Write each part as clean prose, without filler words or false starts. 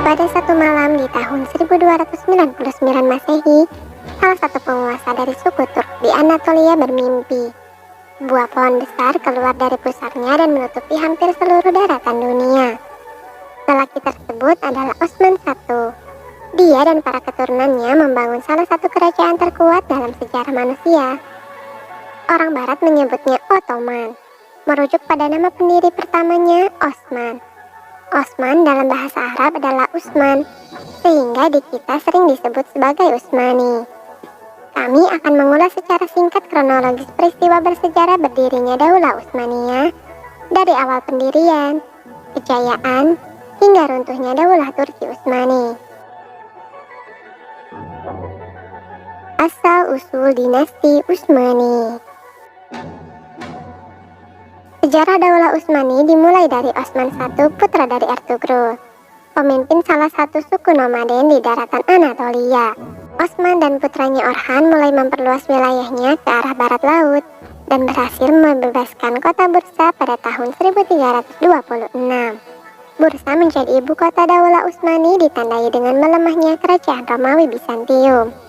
Pada satu malam di tahun 1299 Masehi, salah satu penguasa dari suku Turk di Anatolia bermimpi. Buah pohon besar keluar dari pusarnya dan menutupi hampir seluruh daratan dunia. Lelaki tersebut adalah Osman I. Dia dan para keturunannya membangun salah satu kerajaan terkuat dalam sejarah manusia. Orang Barat menyebutnya Ottoman, merujuk pada nama pendiri pertamanya, Osman. Osman dalam bahasa Arab adalah Usman, sehingga di kita sering disebut sebagai Utsmani. Kami akan mengulas secara singkat kronologis peristiwa bersejarah berdirinya Daulah Utsmaniyah, dari awal pendirian, kejayaan, hingga runtuhnya Daulah Turki Utsmani. Asal-usul dinasti Utsmani. Sejarah Daulah Utsmani dimulai dari Osman I, putra dari Ertugrul, pemimpin salah satu suku nomaden di daratan Anatolia. Osman dan putranya Orhan mulai memperluas wilayahnya ke arah barat laut dan berhasil membebaskan kota Bursa pada tahun 1326. Bursa menjadi ibu kota Daulah Utsmani ditandai dengan melemahnya kerajaan Romawi Bizantium.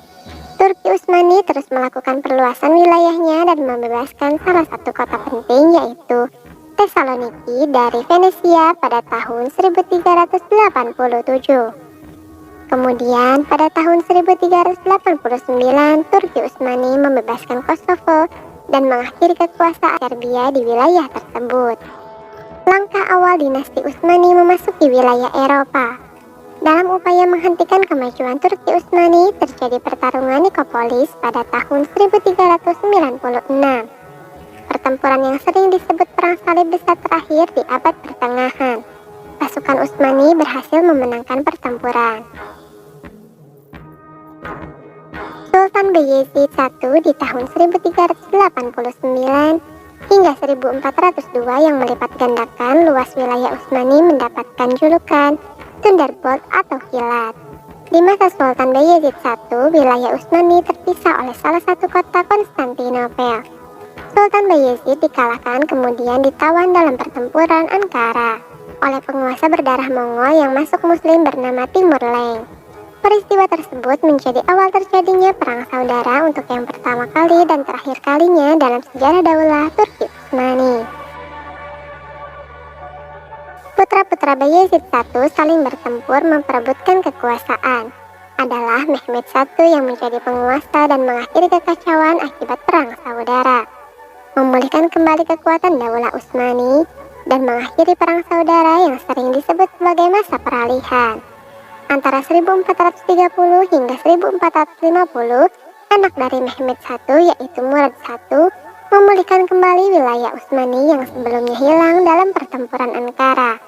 Turki Utsmani terus melakukan perluasan wilayahnya dan membebaskan salah satu kota penting, yaitu Thessaloniki dari Venesia pada tahun 1387. Kemudian pada tahun 1389 Turki Utsmani membebaskan Kosovo dan mengakhiri kekuasaan Serbia di wilayah tersebut. Langkah awal dinasti Utsmani memasuki wilayah Eropa. Dalam upaya menghentikan kemajuan Turki Utsmani, terjadi pertarungan Nikopolis pada tahun 1396. Pertempuran yang sering disebut Perang Salib Besar terakhir di abad pertengahan. Pasukan Utsmani berhasil memenangkan pertempuran. Sultan Bayezid I di tahun 1389 hingga 1402 yang melipat gandakan luas wilayah Utsmani mendapatkan julukan Thunderbolt atau kilat. Di masa Sultan Bayezid I, wilayah Utsmani terpisah oleh salah satu kota, Konstantinopel. Sultan Bayezid dikalahkan kemudian ditawan dalam pertempuran Ankara oleh penguasa berdarah Mongol yang masuk muslim bernama Timur Lenk. Peristiwa tersebut menjadi awal terjadinya perang saudara untuk yang pertama kali dan terakhir kalinya dalam sejarah Daulah Turki Utsmani. Putra-putra Bayezid I saling bertempur memperebutkan kekuasaan. Adalah Mehmed I yang menjadi penguasa dan mengakhiri kekacauan akibat perang saudara, memulihkan kembali kekuatan Daulah Utsmani, dan mengakhiri perang saudara yang sering disebut sebagai masa peralihan. Antara 1430 hingga 1450, anak dari Mehmed I yaitu Murad I memulihkan kembali wilayah Utsmani yang sebelumnya hilang dalam pertempuran Ankara.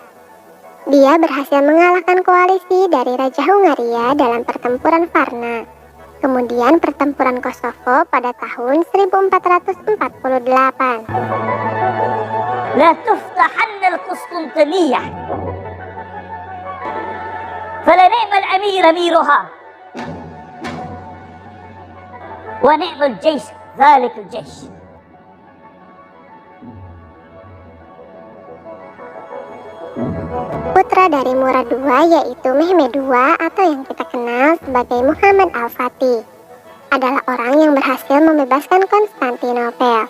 Dia berhasil mengalahkan koalisi dari Raja Hungaria dalam pertempuran Varna. Kemudian pertempuran Kosovo pada tahun 1448. لا تفتحن القسطنطينية فلنعم الأمير أميرها ونعم الجيش ذلك الجيش. Putra dari Murad II yaitu Mehmed II atau yang kita kenal sebagai Muhammad Al-Fatih adalah orang yang berhasil membebaskan Konstantinopel.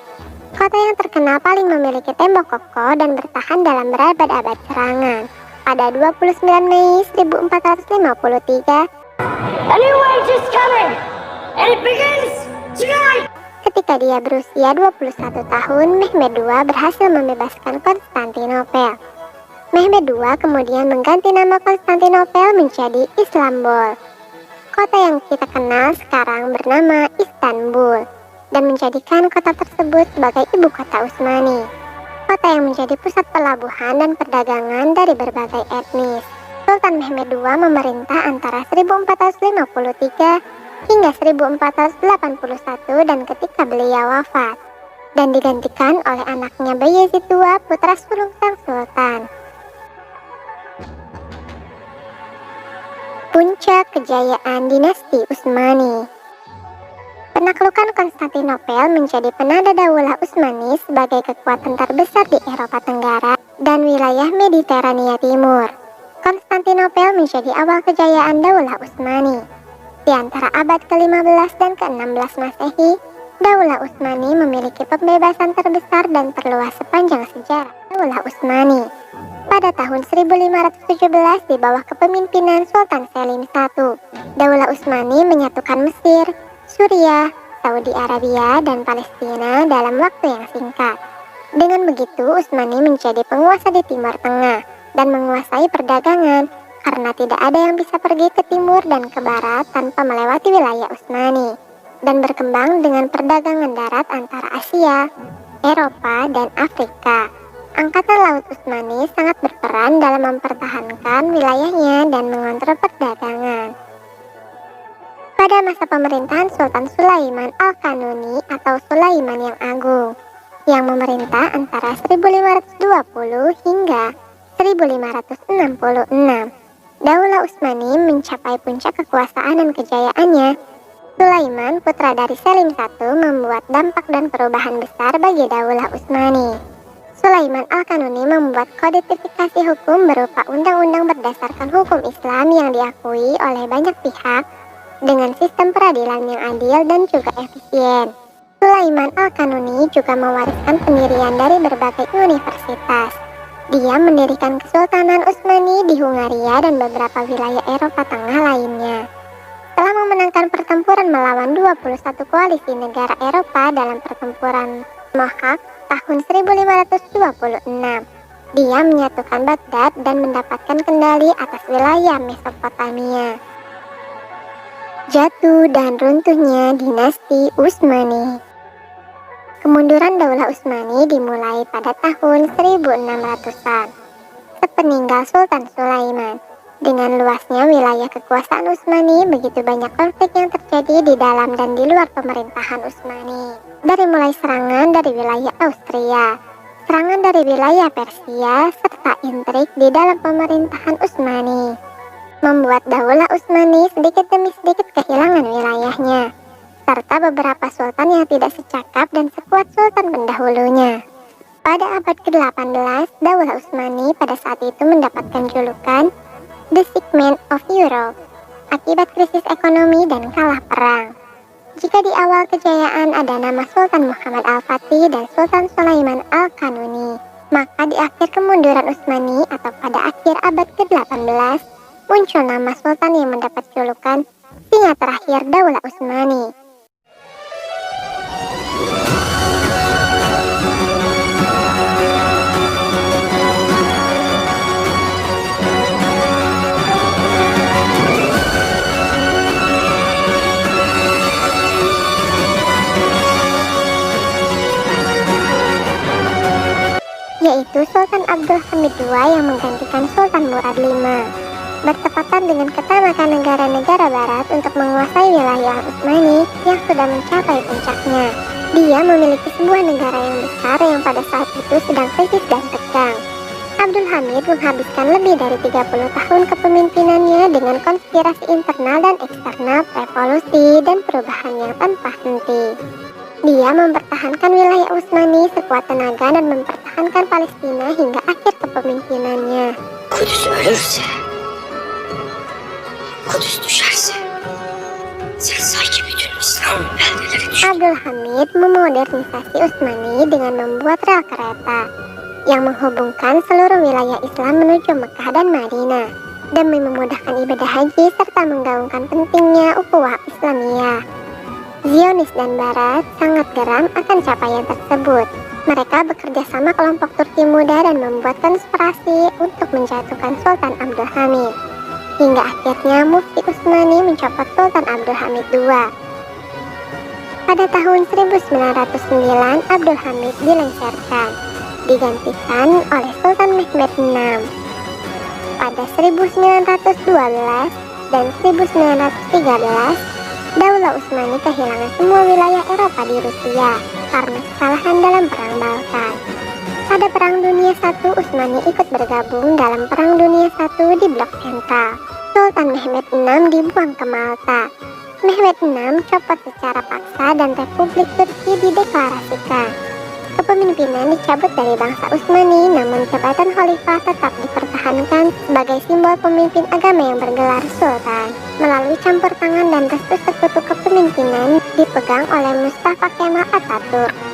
Kota yang terkenal paling memiliki tembok kokoh dan bertahan dalam berabad-abad serangan. Pada 29 Mei 1453, ketika dia berusia 21 tahun, Mehmed II berhasil membebaskan Konstantinopel. Mehmed II kemudian mengganti nama Konstantinopel menjadi Istanbul. Kota yang kita kenal sekarang bernama Istanbul dan menjadikan kota tersebut sebagai ibu kota Utsmani. Kota yang menjadi pusat pelabuhan dan perdagangan dari berbagai etnis. Sultan Mehmed II memerintah antara 1453 hingga 1481 dan ketika beliau wafat dan digantikan oleh anaknya Bayezid II, putra sulung sang sultan. Puncak kejayaan dinasti Utsmani. Penaklukan Konstantinopel menjadi penanda Daulah Utsmani sebagai kekuatan terbesar di Eropa Tenggara dan wilayah Mediterania Timur. Konstantinopel menjadi awal kejayaan Daulah Utsmani. Di antara abad ke-15 dan ke-16 Masehi, Daulah Utsmani memiliki pembebasan terbesar dan terluas sepanjang sejarah Daulah Utsmani. Pada tahun 1517 di bawah kepemimpinan Sultan Selim I, Daulah Utsmani menyatukan Mesir, Suriah, Saudi Arabia, dan Palestina dalam waktu yang singkat. Dengan begitu, Utsmani menjadi penguasa di Timur Tengah dan menguasai perdagangan karena tidak ada yang bisa pergi ke timur dan ke barat tanpa melewati wilayah Utsmani, dan berkembang dengan perdagangan darat antara Asia, Eropa, dan Afrika. Angkatan Laut Utsmani sangat berperan dalam mempertahankan wilayahnya dan mengontrol perdagangan. Pada masa pemerintahan Sultan Sulaiman Al-Kanuni atau Sulaiman yang Agung, yang memerintah antara 1520 hingga 1566, Daulah Utsmani mencapai puncak kekuasaan dan kejayaannya. Sulaiman, putra dari Selim I, membuat dampak dan perubahan besar bagi Daulah Utsmani. Sulaiman Al-Kanuni membuat kodifikasi hukum berupa undang-undang berdasarkan hukum Islam yang diakui oleh banyak pihak dengan sistem peradilan yang adil dan juga efisien. Sulaiman Al-Kanuni juga mewariskan pendirian dari berbagai universitas. Dia mendirikan Kesultanan Utsmani di Hungaria dan beberapa wilayah Eropa Tengah lainnya. Setelah memenangkan pertempuran melawan 21 koalisi negara Eropa dalam pertempuran Mohawk tahun 1526, dia menyatukan Baghdad dan mendapatkan kendali atas wilayah Mesopotamia. Jatuh dan runtuhnya dinasti Utsmani. Kemunduran Daulah Utsmani dimulai pada tahun 1600-an, sepeninggal Sultan Sulaiman. Dengan luasnya wilayah kekuasaan Utsmani, begitu banyak konflik yang terjadi di dalam dan di luar pemerintahan Utsmani. Dari mulai serangan dari wilayah Austria, serangan dari wilayah Persia, serta intrik di dalam pemerintahan Utsmani, membuat Daulah Utsmani sedikit demi sedikit kehilangan wilayahnya, serta beberapa sultan yang tidak secakap dan sekuat sultan pendahulunya. Pada abad ke-18, Daulah Utsmani pada saat itu mendapatkan julukan The Sick Man of Europe akibat krisis ekonomi dan kalah perang. Jika di awal kejayaan ada nama Sultan Muhammad Al-Fatih dan Sultan Sulaiman Al-Kanuni, maka di akhir kemunduran Utsmani atau pada akhir abad ke-18 muncul nama sultan yang mendapat julukan singa terakhir Daulah Utsmani. Yaitu Sultan Abdul Hamid II yang menggantikan Sultan Murad V, bertepatan dengan ketamakan negara-negara barat untuk menguasai wilayah Utsmani yang sudah mencapai puncaknya. Dia memiliki sebuah negara yang besar yang pada saat itu sedang krisis dan tegang. Abdul Hamid menghabiskan lebih dari 30 tahun kepemimpinannya dengan konspirasi internal dan eksternal, revolusi, dan perubahan yang tanpa henti. Dia mempertahankan wilayah Utsmani sekuat tenaga dan mempertahankan Palestina hingga akhir kepemimpinannya. Kudüs ölürse, Kudüs düşerse, sen sanki bütün İslam beldeleri düşer. Abdul Hamid memodernisasi Utsmani dengan membuat rel kereta yang menghubungkan seluruh wilayah Islam menuju Mekah dan Madinah demi memudahkan ibadah haji serta menggaungkan pentingnya ukhuwah Islamiyah. Zionis dan Barat sangat geram akan capaian tersebut. Mereka bekerja sama kelompok Turki muda dan membuat konspirasi untuk menjatuhkan Sultan Abdul Hamid. Hingga akhirnya Mufti Utsmani mencopot Sultan Abdul Hamid II. Pada tahun 1909, Abdul Hamid dilengsarkan, digantikan oleh Sultan Mehmed VI. Pada 1912 dan 1913, Daulah Utsmani kehilangan semua wilayah Eropa di Rusia karena kesalahan dalam Perang Balkan. Pada Perang Dunia I, Utsmani ikut bergabung dalam Perang Dunia I di Blok Sentral. Sultan Mehmed VI dibuang ke Malta. Mehmed VI copot secara paksa dan Republik Turki dideklarasikan. Kepemimpinan kepemimpinan dicabut dari bangsa Utsmani, namun jabatan khalifah tetap dipertahankan sebagai simbol pemimpin agama yang bergelar sultan. Melalui campur tangan dan restu sekutu kepemimpinan dipegang oleh Mustafa Kemal Atatürk.